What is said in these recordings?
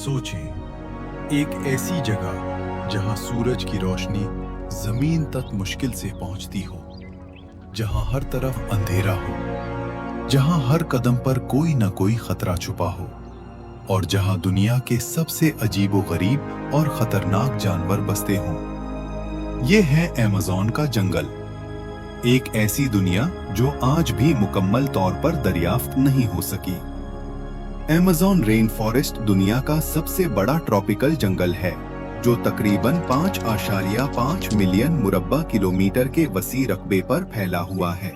सोचें, एक ऐसी जगह जहां सूरज की रोशनी जमीन तक मुश्किल से पहुंचती हो, जहां हर तरफ अंधेरा हो, जहां हर कदम पर कोई न कोई खतरा छुपा हो और जहां दुनिया के सबसे अजीबोगरीब और खतरनाक जानवर बसते हों। ये है अमेज़न का जंगल, एक ऐसी दुनिया जो आज भी मुकम्मल तौर पर दरियाफ्त नहीं हो सकी। अमेज़न रेन फॉरेस्ट दुनिया का सबसे बड़ा ट्रॉपिकल जंगल है, जो तकरीबन 5.5 मिलियन मुरब्बा किलोमीटर के वसी रकबे पर फैला हुआ है।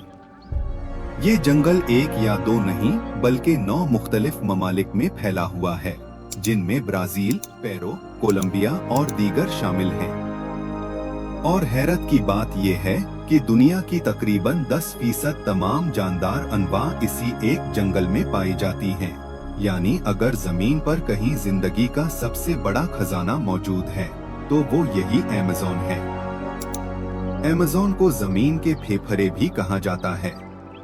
ये जंगल एक या दो नहीं बल्कि 9 मुख्तलिफ ममालिक में फैला हुआ है, जिनमें ब्राजील, पेरू, कोलंबिया और दीगर शामिल हैं। और हैरत की बात यह है कि दुनिया की तकरीबन 10% तमाम जानदार अनवा इसी एक जंगल में पाई जाती हैं। यानी अगर जमीन पर कहीं जिंदगी का सबसे बड़ा खजाना मौजूद है तो वो यही अमेज़न है। अमेज़न को जमीन के फेफड़े भी कहा जाता है,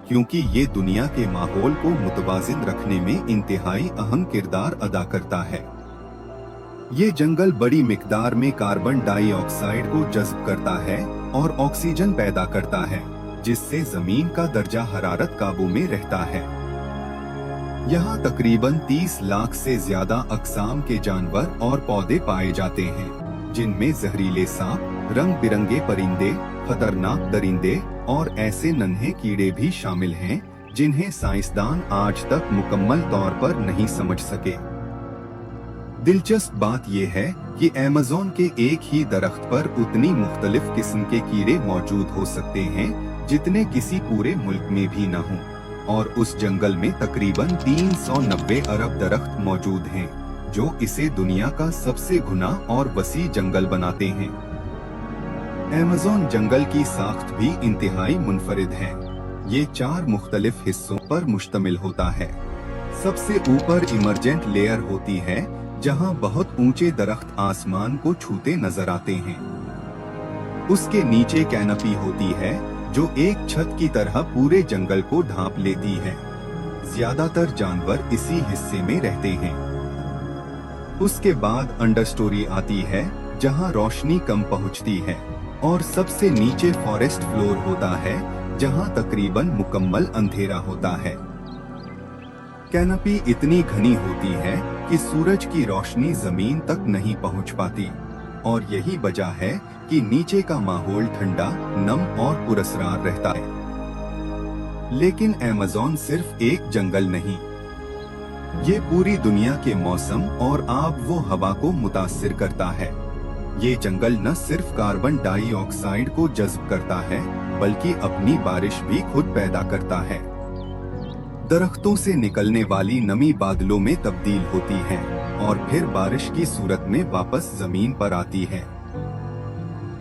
क्योंकि ये दुनिया के माहौल को मुतवाजिन रखने में इंतहाई अहम किरदार अदा करता है। ये जंगल बड़ी मिकदार में कार्बन डाइऑक्साइड को जज्ब करता है और ऑक्सीजन पैदा करता है, जिससे जमीन का दर्जा हरारत काबू में रहता है। यहाँ तकरीबन 30 लाख से ज्यादा अक़साम के जानवर और पौधे पाए जाते हैं, जिनमें जहरीले सांप, रंग बिरंगे परिंदे, खतरनाक दरिंदे और ऐसे नन्हे कीड़े भी शामिल हैं जिन्हें साइंसदान आज तक मुकम्मल तौर पर नहीं समझ सके। दिलचस्प बात यह है कि अमेज़न के एक ही दरख्त पर उतनी मुख्तलिफ किस्म के कीड़े मौजूद हो सकते हैं जितने किसी पूरे मुल्क में भी न हों, और उस जंगल में तकरीबन 390 अरब दरख्त मौजूद हैं, जो इसे दुनिया का सबसे घना और वसी जंगल बनाते हैं। अमेज़न जंगल की साख्त भी इंतहाई मुनफरिद है। ये 4 मुख्तलिफ हिस्सों पर मुश्तमिल होता है। सबसे ऊपर इमरजेंट लेयर होती है, जहां बहुत ऊंचे दरख्त आसमान को छूते नजर आते हैं। उसके नीचे कैनपी होती है, जो एक छत की तरह पूरे जंगल को ढांप लेती है। ज्यादातर जानवर इसी हिस्से में रहते हैं। उसके बाद अंडरस्टोरी आती है, जहां रोशनी कम पहुंचती है, और सबसे नीचे फॉरेस्ट फ्लोर होता है, जहां तकरीबन मुकम्मल अंधेरा होता है। कैनपी इतनी घनी होती है कि सूरज की रोशनी जमीन तक नहीं पहुंच पाती, और यही वजह है कि नीचे का माहौल ठंडा, नम और पुरस्कार रहता है। लेकिन अमेज़न सिर्फ एक जंगल नहीं, ये पूरी दुनिया के मौसम और आब व हवा को मुतासिर करता है। ये जंगल न सिर्फ कार्बन डाइऑक्साइड को जज्ब करता है, बल्कि अपनी बारिश भी खुद पैदा करता है। दरख्तों से निकलने वाली नमी बादलों में तब्दील होती है और फिर बारिश की सूरत में वापस जमीन पर आती है।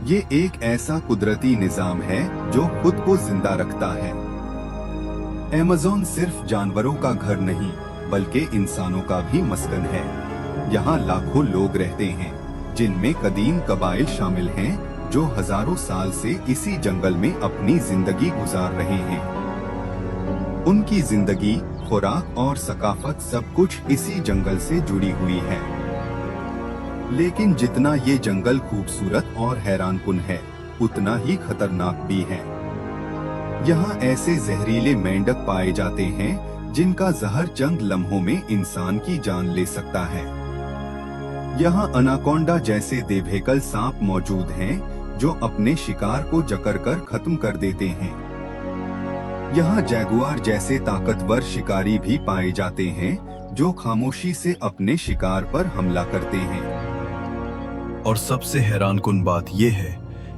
ये एक ऐसा कुदरती निजाम है जो खुद को जिंदा रखता है। अमेज़न सिर्फ जानवरों का घर नहीं, बल्कि इंसानों का भी मस्कन है। यहाँ लाखों लोग रहते हैं, जिनमें कदीम कबाइल शामिल हैं, जो हजारों साल से इसी जंगल में अपनी जिंदगी गुजार रहे हैं। उनकी जिंदगी, खुराक और सकाफत सब कुछ इसी जंगल से जुड़ी हुई है। लेकिन जितना ये जंगल खूबसूरत और हैरानकुन है, उतना ही खतरनाक भी है। यहाँ ऐसे जहरीले मेंढक पाए जाते हैं जिनका जहर चंद लम्हों में इंसान की जान ले सकता है। यहाँ अनाकोंडा जैसे देवहेकल सांप मौजूद हैं, जो अपने शिकार को जकड़कर खत्म कर देते हैं। यहाँ जैगुआर जैसे ताकतवर शिकारी भी पाए जाते हैं, जो खामोशी से अपने शिकार पर हमला करते हैं। और सबसे हैरानकुन बात यह है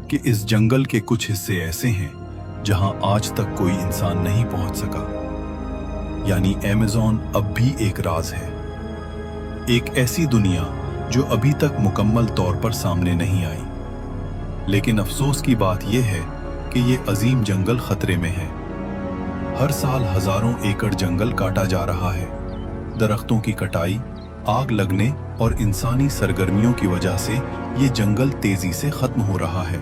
कि इस जंगल के कुछ हिस्से ऐसे हैं जहां आज तक कोई इंसान नहीं पहुंच सका। यानी अमेज़न अब भी एक राज है, एक ऐसी दुनिया जो अभी तक मुकम्मल तौर पर सामने नहीं आई। लेकिन अफसोस की बात यह है कि ये अजीम जंगल खतरे में है। हर साल हजारों एकड़ जंगल काटा जा रहा है। दरख्तों की कटाई, आग लगने और इंसानी सरगर्मियों की वजह से ये जंगल तेजी से खत्म हो रहा है,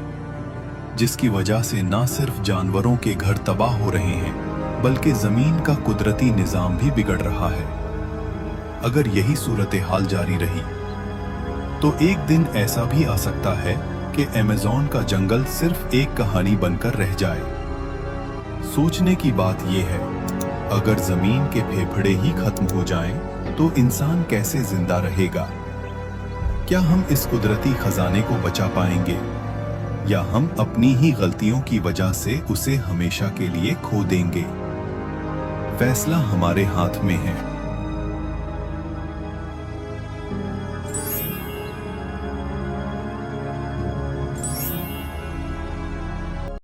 जिसकी वजह से न सिर्फ जानवरों के घर तबाह हो रहे हैं, बल्कि जमीन का कुदरती निजाम भी बिगड़ रहा है। अगर यही सूरत हाल जारी रही तो एक दिन ऐसा भी आ सकता है कि अमेज़न का जंगल सिर्फ एक कहानी बनकर रह जाए। सोचने की बात यह है, अगर जमीन के फेफड़े ही खत्म हो जाएं, तो इंसान कैसे जिंदा रहेगा? क्या हम इस कुदरती खजाने को बचा पाएंगे, या हम अपनी ही गलतियों की वजह से उसे हमेशा के लिए खो देंगे? फैसला हमारे हाथ में है।